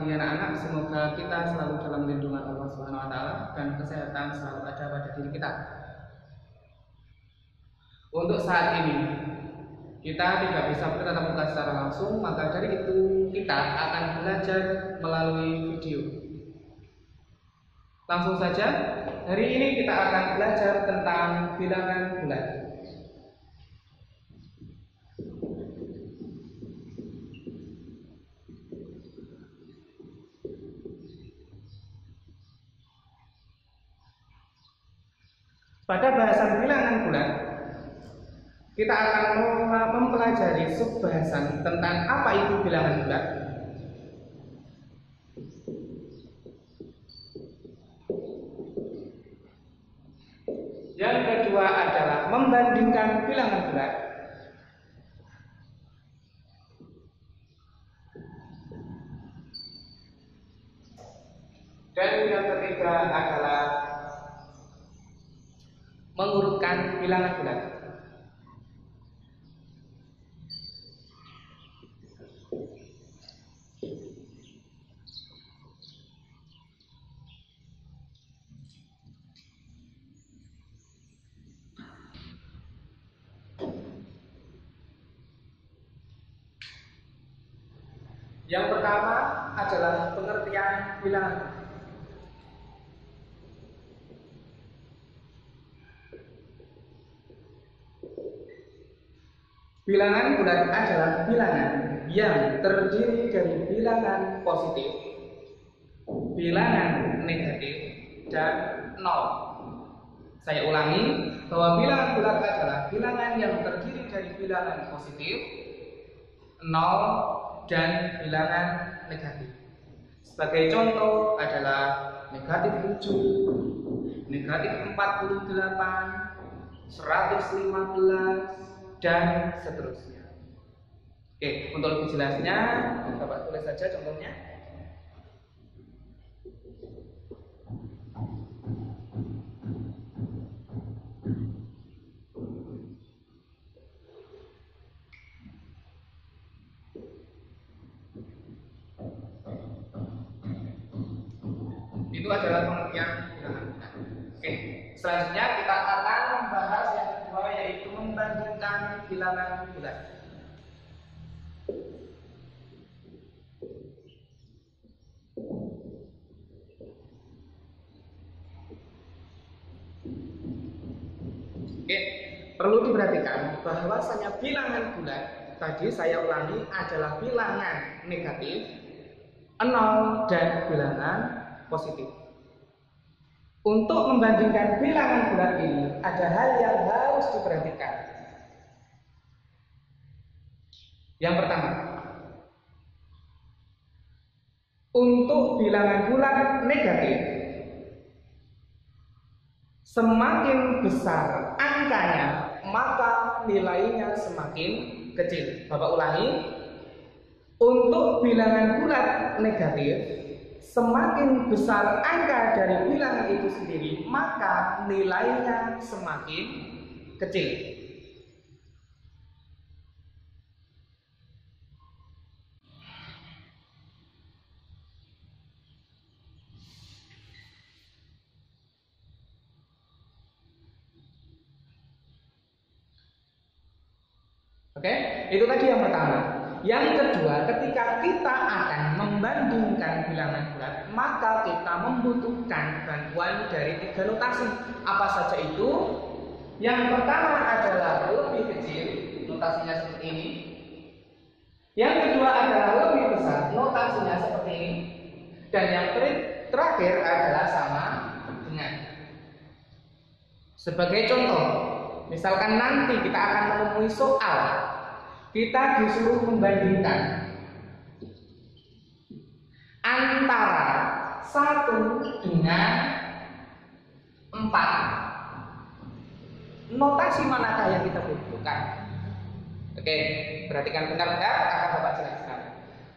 pagi anak-anak, semoga kita selalu dalam lindungan Allah Subhanahu wa taala dan kesehatan selalu ada pada diri kita. Untuk saat ini kita tidak bisa bertatap muka secara langsung, maka dari itu kita akan belajar melalui video. Langsung saja, hari ini kita akan belajar tentang bilangan bulat. Pada bahasan bilangan bulat, kita akan mempelajari subbahasan tentang apa itu bilangan bulat. Yang kedua adalah membandingkan bilangan bulat. Dan yang ketiga adalah mengurutkan bilangan bulat. Yang pertama adalah pengertian bilangan. Bilangan bulat adalah bilangan yang terdiri dari bilangan positif, bilangan negatif, dan nol. Saya ulangi bahwa bilangan bulat adalah bilangan yang terdiri dari bilangan positif, nol, dan bilangan negatif. Sebagai contoh adalah negatif 7, negatif 48, 115, dan seterusnya. Oke, untuk lebih jelasnya Bapak tulis saja contohnya. Itu adalah pengertian bilangan. Oke, selanjutnya kita akan membahas yang kedua, yaitu membandingkan bilangan bulat. Oke, perlu diperhatikan bahwasanya bilangan bulat tadi saya ulangi adalah bilangan negatif, nol, dan bilangan positif. Untuk membandingkan bilangan bulat ini ada hal yang harus diperhatikan. Yang pertama, untuk bilangan bulat negatif, semakin besar angkanya maka nilainya semakin kecil. Bapak ulangi, untuk bilangan bulat negatif, semakin besar angka dari bilangan itu sendiri, maka nilainya semakin kecil. Oke, itu tadi yang pertama. Yang kedua, ketika kita akan membandingkan bilangan bulat, maka kita membutuhkan bantuan dari 3 notasi. Apa saja itu? Yang pertama adalah lebih kecil, notasinya seperti ini. Yang kedua adalah lebih besar, notasinya seperti ini. Dan yang terakhir adalah sama dengan. Sebagai contoh, misalkan nanti kita akan menemui soal, kita disuruh membandingkan antara 1 dengan 4. Notasi manakah yang kita butuhkan? Oke, perhatikan benar-benar, akan Bapak jelaskan.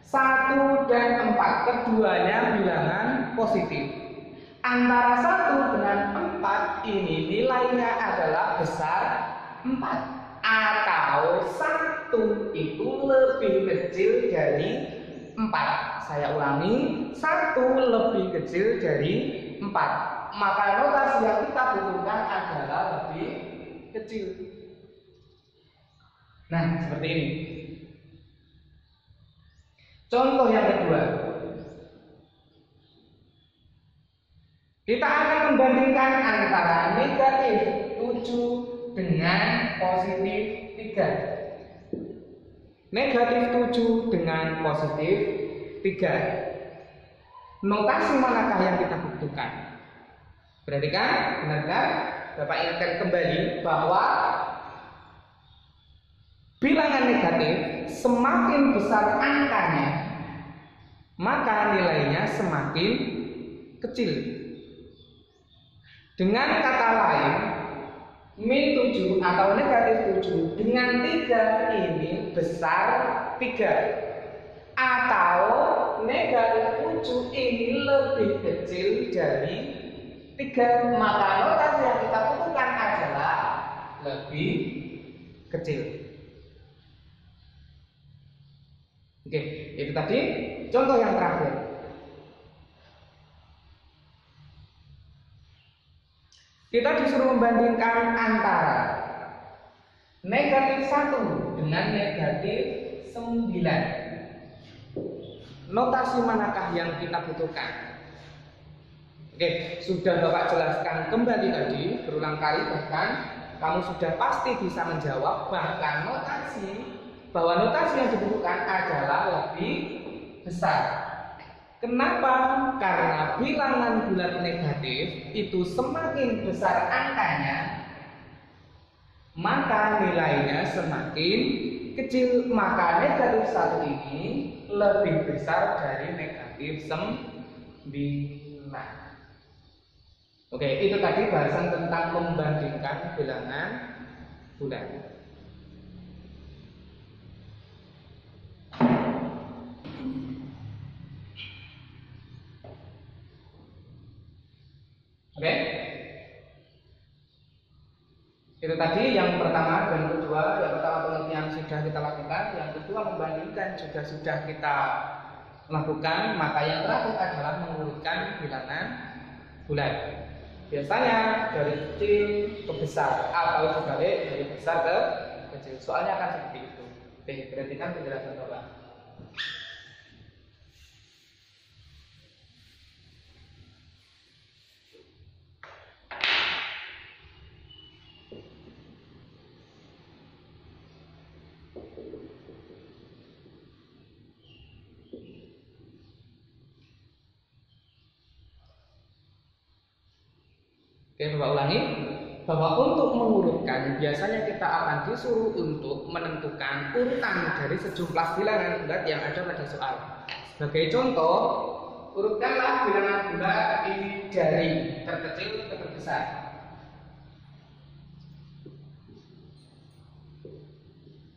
1 dan 4, keduanya bilangan positif. Antara 1 dengan 4 ini nilainya adalah besar 4. Atau 1 itu lebih kecil dari 4. Saya ulangi, 1 lebih kecil dari 4. Maka notasi yang kita butuhkan adalah lebih kecil. Nah, seperti ini. Contoh yang kedua. Kita akan membandingkan antara negatif 7 dengan positif 3. Negatif 7 dengan positif 3. Notasi manakah yang kita butuhkan? Perhatikan, benar-benar Bapak ingatkan kembali bahwa bilangan negatif semakin besar angkanya, maka nilainya semakin kecil. Dengan kata lain, min 7 atau negatif 7 dengan 3 ini besar 3, atau negatif 7 ini lebih kecil dari 3, maka notasi yang kita butuhkan adalah lebih kecil. Oke, itu tadi contoh yang terakhir. Kita disuruh membandingkan antara negatif 1 dengan negatif 9. Notasi manakah yang kita butuhkan? Oke, sudah Bapak jelaskan kembali tadi, berulang kali, bahkan kamu sudah pasti bisa menjawab, bahkan bahwa notasi yang dibutuhkan adalah lebih besar. Kenapa? Karena bilangan bulat negatif itu semakin besar angkanya, maka nilainya semakin kecil. Maka negatif 1 ini lebih besar dari negatif 9. Oke, itu tadi bahasan tentang membandingkan bilangan bulat. Oke, itu tadi yang pertama dan kedua. Yang pertama pengertian sudah kita lakukan, yang kedua membandingkan juga sudah kita lakukan. Maka yang terakhir adalah mengurutkan bilangan bulat. Biasanya dari kecil ke besar atau sebalik dari besar ke kecil. Soalnya akan seperti itu. Oke, perhatikan penjelasan Bapak. Oke, Bapak ulangi bahwa untuk mengurutkan biasanya kita akan disuruh untuk menentukan urutan dari sejumlah bilangan bulat yang ada pada soal. Sebagai contoh, urutkanlah bilangan bulat ini dari terkecil ke terbesar.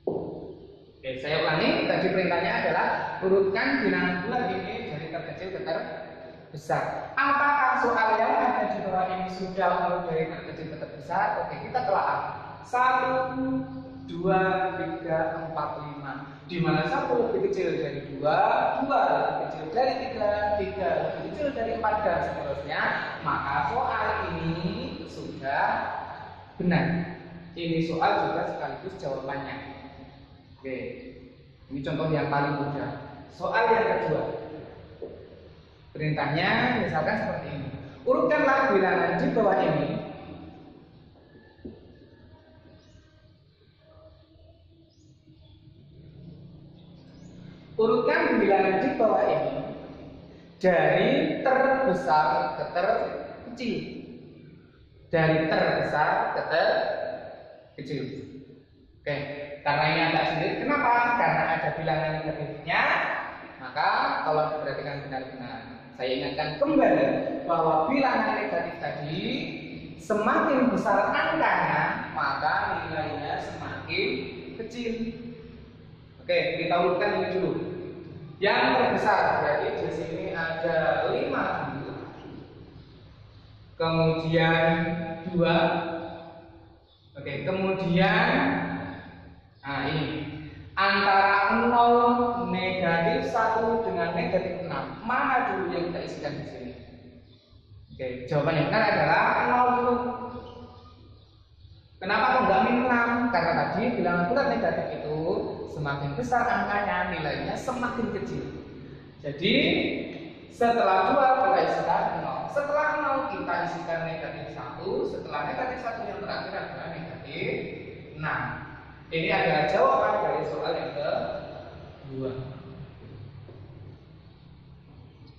Oke, saya ulangi, tadi perintahnya adalah urutkan bilangan bulat ini dari terkecil ke terbesar. Apakah soal yang ada di bawah ini sudah mulai dari terkecil ke terbesar? Oke, kita telaah. 1, 2, 3, 4, 5. Di mana 1 lebih kecil dari 2, 2 lebih kecil dari 3, 3 lebih kecil dari 4 dan seterusnya. Maka soal ini sudah benar. Ini soal juga sekaligus jawabannya. Oke, ini contoh yang paling mudah. Soal yang kedua. Perintahnya misalkan seperti ini. Urutkanlah bilangan di bawah ini dari terbesar ke terkecil. Dari terbesar ke terkecil. Oke, karena ini agak sulit. Kenapa? Karena ada bilangan negatifnya. Maka tolong diperhatikan benar-benar. Saya ingatkan kembali bahwa bilangan negatif tadi semakin besar angkanya, maka nilainya semakin kecil. Oke, kita urutkan ini dulu. Yang terbesar, berarti di sini ada 5 dulu. Kemudian 2. Oke, kemudian ini Antara 0, negatif 1 dengan negatif 6, mana dulu yang kita isikan di sini? Oke, jawaban yang benar adalah 0 dulu. Kenapa kok nggak min 6? Karena tadi bilangan bulat negatif itu semakin besar angkanya, nilainya semakin kecil. Jadi setelah 2 kita isikan 0. Setelah 0 kita isikan negatif 1. Setelah negatif 1 yang terakhir adalah negatif 6. Ini adalah jawaban dari soal yang kedua.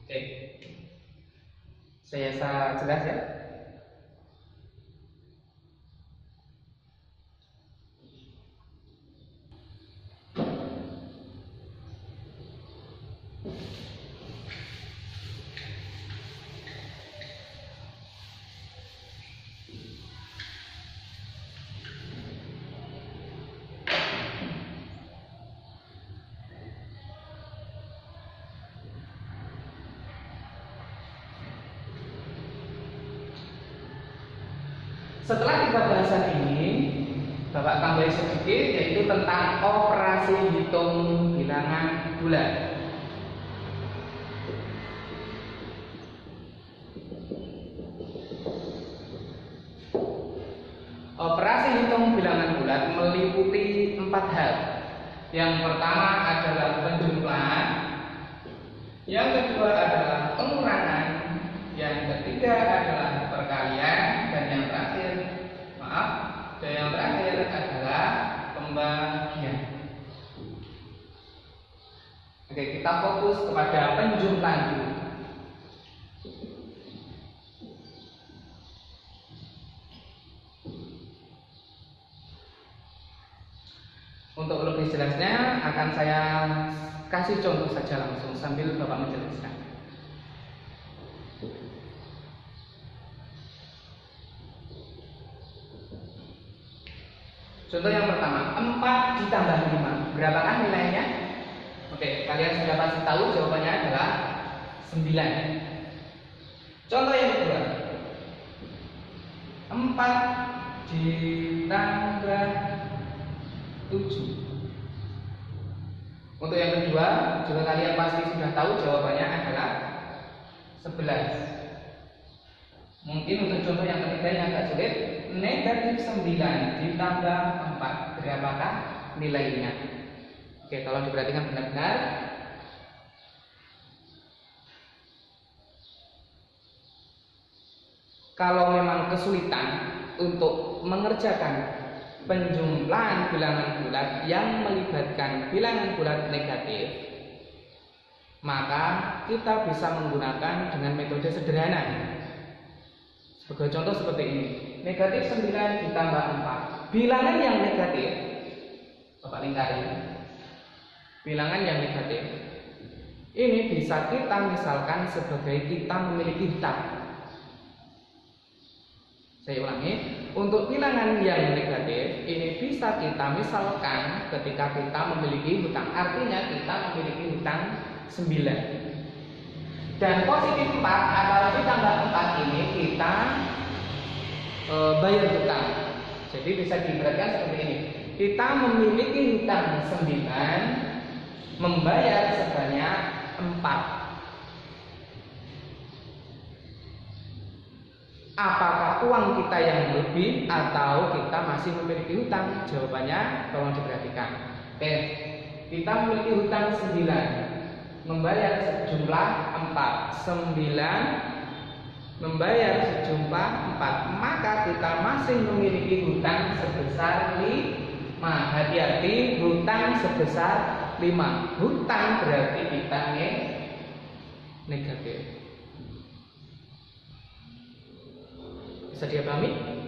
Oke, saya jelas ya. Setelah 3 bahasan ini, Bapak tambahin sedikit, yaitu tentang operasi hitung bilangan bulat. Operasi hitung bilangan bulat meliputi 4 hal. Yang pertama adalah penjumlahan, yang kedua adalah pengurangan, yang ketiga adalah perkalian, dan yang terakhir adalah pembagian. Oke, kita fokus kepada penjumlahan dulu. Untuk lebih jelasnya akan saya kasih contoh saja langsung sambil Bapak menjelaskan. Contoh yang pertama, 4 ditambah 5. Berapakah nilainya? Oke, kalian sudah pasti tahu jawabannya adalah 9. Contoh yang kedua, 4 ditambah 7. Untuk yang kedua, juga kalian pasti sudah tahu jawabannya adalah 11. Mungkin untuk contoh yang ketiga yang agak sulit, negatif 9 ditambah 4. Berapakah nilainya? Oke, tolong diperhatikan benar-benar. Kalau memang kesulitan untuk mengerjakan penjumlahan bilangan bulat yang melibatkan bilangan bulat negatif, maka kita bisa menggunakan dengan metode sederhana. Sebagai contoh seperti ini, negatif 9 ditambah 4. Bilangan yang negatif, Bapak lingkari, bilangan yang negatif ini bisa kita misalkan sebagai kita memiliki hutang. Saya ulangi, untuk bilangan yang negatif ini bisa kita misalkan ketika kita memiliki hutang. Artinya kita memiliki hutang 9. Dan positif 4 atau ditambah 4 ini kita bayar hutang. Jadi bisa diibaratkan seperti ini. Kita memiliki hutang 9, membayar sebanyak 4. Apakah uang kita yang lebih atau kita masih memiliki hutang? Jawabannya tolong diperhatikan. Oke, kita memiliki hutang 9, membayar sejumlah 4. 9 membayar sejumlah 4, maka kita masih memiliki hutang sebesar 5. Hati-hati, hutang sebesar 5. Hutang berarti kita negatif. Bisa dipahami?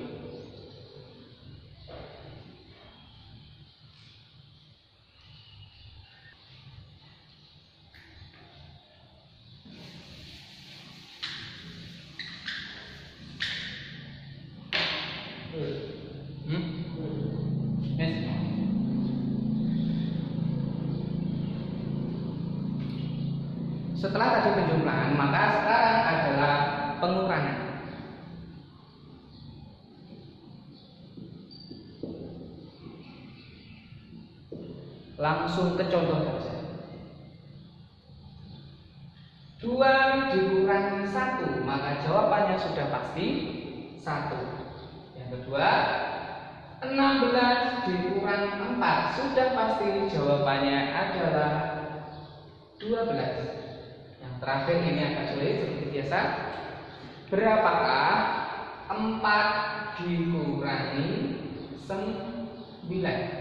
Setelah tadi penjumlahan, maka sekarang adalah pengurangan. Langsung ke contoh saja. 2 dikurangi 1, maka jawabannya sudah pasti 1. Yang kedua, 16 dikurangi 4, sudah pasti jawabannya adalah 12. Yang terakhir ini agak sulit seperti biasa. Berapakah 4 dikurangi 9?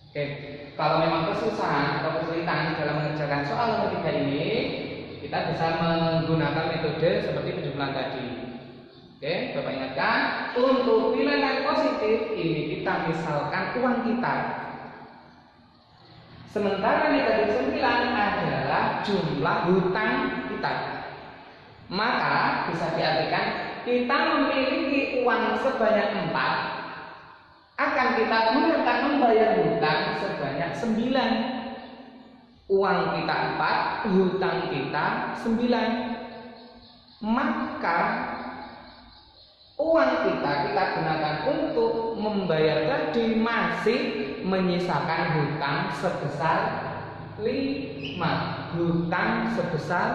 Oke, kalau memang kesusahan atau kesulitan dalam mengerjakan soal nomor 3 ini, kita bisa menggunakan metode seperti penjumlahan tadi. Oke, Bapak ingatkan, untuk bilangan positif ini kita misalkan uang kita. Sementara negatif 9 adalah jumlah hutang kita. Maka bisa diartikan kita memiliki uang sebanyak 4, akan kita gunakan membayar hutang sebanyak 9. Uang kita 4, hutang kita 9. Maka uang kita gunakan untuk membayar tadi masih menyisakan hutang sebesar 5. Hutang sebesar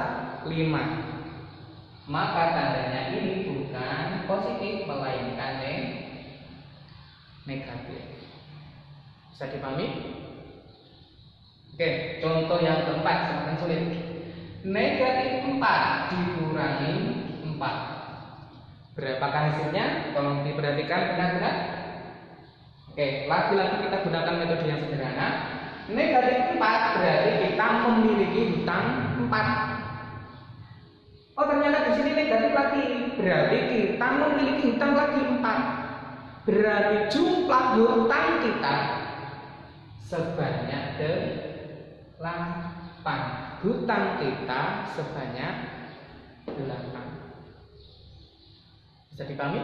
5. Maka tandanya ini bukan positif melainkan negatif. Bisa dipahami? Oke, contoh yang keempat semakin sulit. Negatif 4 dikurangi 4. Berapakah hasilnya? Tolong diperhatikan benar-benar. Oke, lagi-lagi kita gunakan metode yang sederhana. Negatif 4 berarti kita memiliki hutang 4. Oh, ternyata di sini negatif lagi. Berarti kita memiliki hutang lagi 4. Berarti jumlah hutang kita sebanyak 8. Hutang kita sebanyak 8. Bisa dipahami?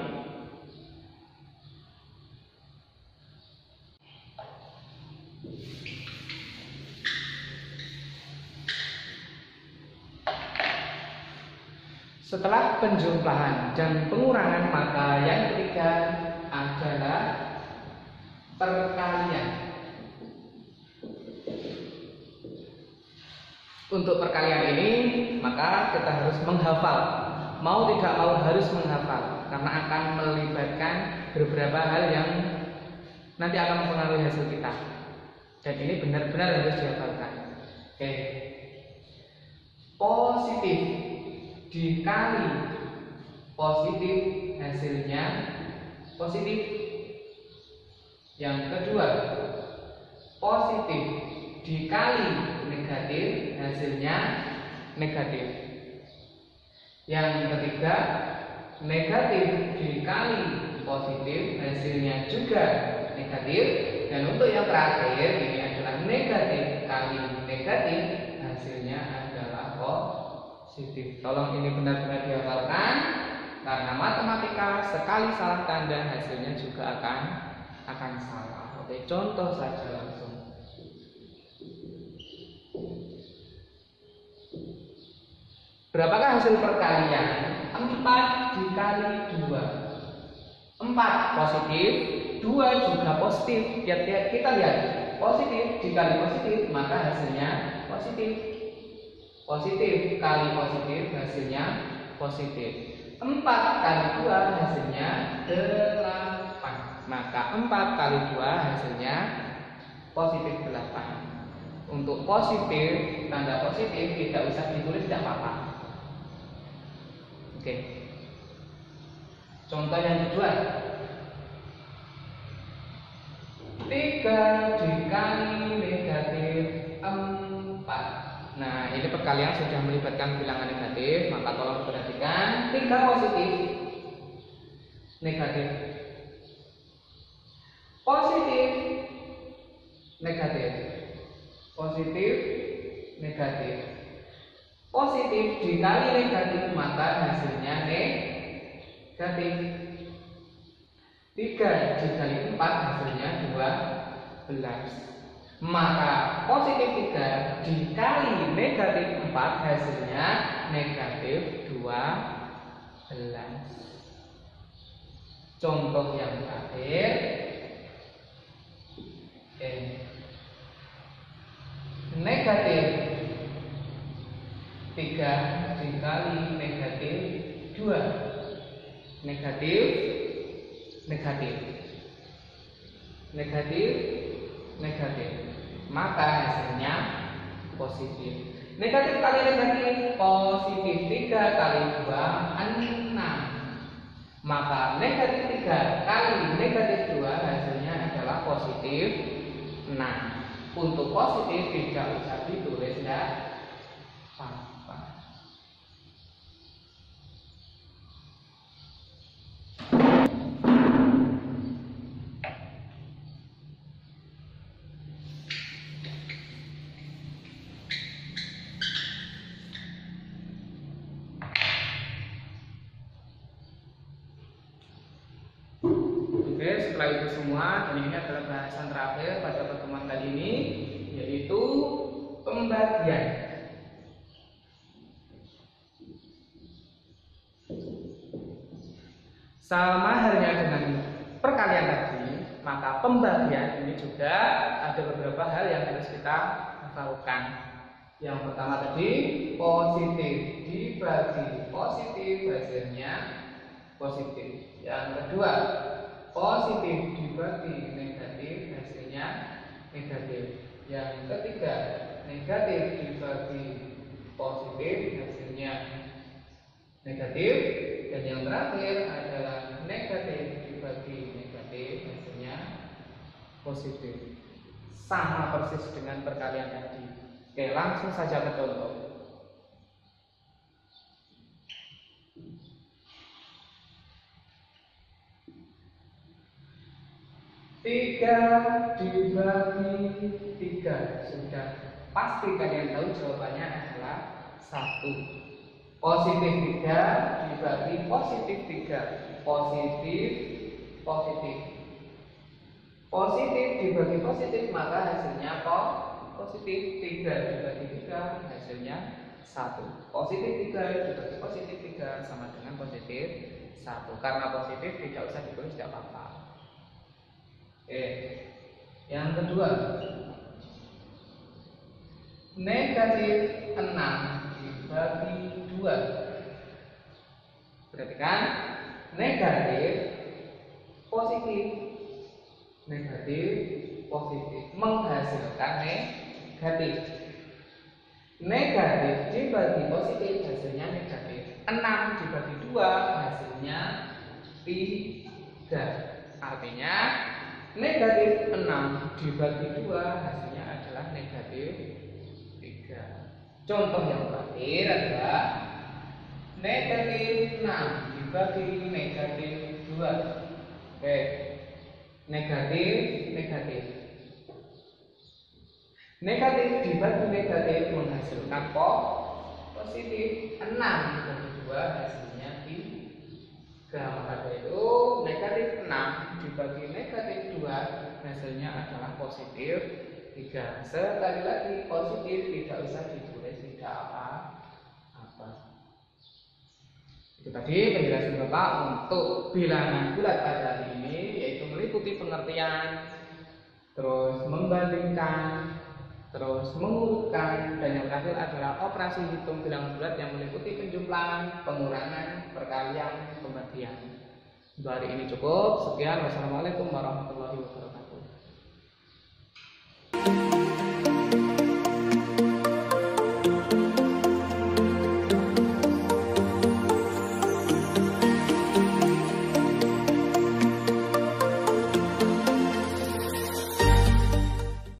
Setelah penjumlahan dan pengurangan, maka yang ketiga adalah perkalian. Untuk perkalian ini, maka kita harus menghafal. Mau tidak mau harus menghafal, karena akan melibatkan beberapa hal yang nanti akan mempengaruhi hasil kita. Dan ini benar-benar harus dihafalkan. Oke. Positif dikali positif hasilnya positif. Yang kedua, positif dikali negatif hasilnya negatif. Yang ketiga, negatif dikali positif hasilnya juga negatif. Dan untuk yang terakhir ini adalah negatif kali negatif hasilnya adalah positif. Tolong ini benar-benar dihafalkan, karena matematika sekali salah tanda hasilnya juga akan salah. Oke, contoh saja langsung. Berapakah hasil perkalian? 4 dikali 2. 4 positif, 2 juga positif. Kita lihat, positif dikali positif, maka hasilnya positif. Positif kali positif hasilnya positif. 4 kali 2 hasilnya 8. Maka 4 kali 2 hasilnya positif 8. Untuk positif, tanda positif tidak usah ditulis, tidak apa-apa. Oke. Contoh yang kedua, 3 dikali negatif 4. Nah, ini perkalian sudah melibatkan bilangan negatif, maka tolong perhatikan. 3 positif, negatif, positif, negatif, positif, negatif. Positif dikali negatif, maka hasilnya negatif. 3 dikali 4 hasilnya 12. Maka positif 3 dikali negatif 4 hasilnya negatif 12. Contoh yang terakhir, negatif, negatif, negatif, negatif, maka hasilnya positif. Negatif kali negatif, positif 3 kali 2, 6. Maka negatif 3 kali negatif 2 hasilnya adalah positif 6. Untuk positif tidak usah ditulis ya. Oke, setelah itu semua, dan ini adalah bahasan terakhir pada pertemuan kali ini, yaitu pembagian. Sama halnya dengan perkalian tadi, maka pembagian ini juga ada beberapa hal yang harus kita lakukan. Yang pertama tadi, positif dibagi positif hasilnya positif. Yang kedua, positif dibagi negatif hasilnya negatif. Yang ketiga, negatif dibagi positif hasilnya negatif. Dan yang terakhir adalah negatif dibagi negatif hasilnya positif. Sama persis dengan perkalian tadi. Oke, langsung saja ke contoh. 3 dibagi 3, sudah pasti kalian tahu jawabannya adalah 1. Positif 3 dibagi positif 3, positif, positif. Positif dibagi positif, maka hasilnya positif. 3 dibagi 3 hasilnya 1. Positif 3 dibagi positif 3 sama dengan positif 1. Karena positif tidak usah ditulis, tidak apa-apa. Oke, yang kedua, negatif 6 dibagi 2. Berarti kan negatif, positif, negatif, positif menghasilkan negatif. Negatif dibagi positif hasilnya negatif. 6 dibagi 2 hasilnya 3. Artinya negatif 6 dibagi 2 hasilnya adalah negatif 3. Contoh yang terakhir adalah negatif 6 dibagi negatif 2. Oke, negatif, negatif. Negatif dibagi negatif menghasilkan positif. 6 dibagi 2 hasilnya 3. Maka dari itu negatif 6 dibagi negatif 2 hasilnya adalah positif 3. Sekali lagi, positif tidak usah ditulis, tidak apa-apa. Itu tadi penjelasan Bapak untuk bilangan bulat pada hari ini, yaitu meliputi pengertian, terus membandingkan, terus mengurutkan, dan yang terakhir adalah operasi hitung bilangan bulat yang meliputi penjumlahan, pengurangan, perkalian, pembagian. Untuk hari ini cukup. Sekian. Wassalamualaikum warahmatullahi wabarakatuh.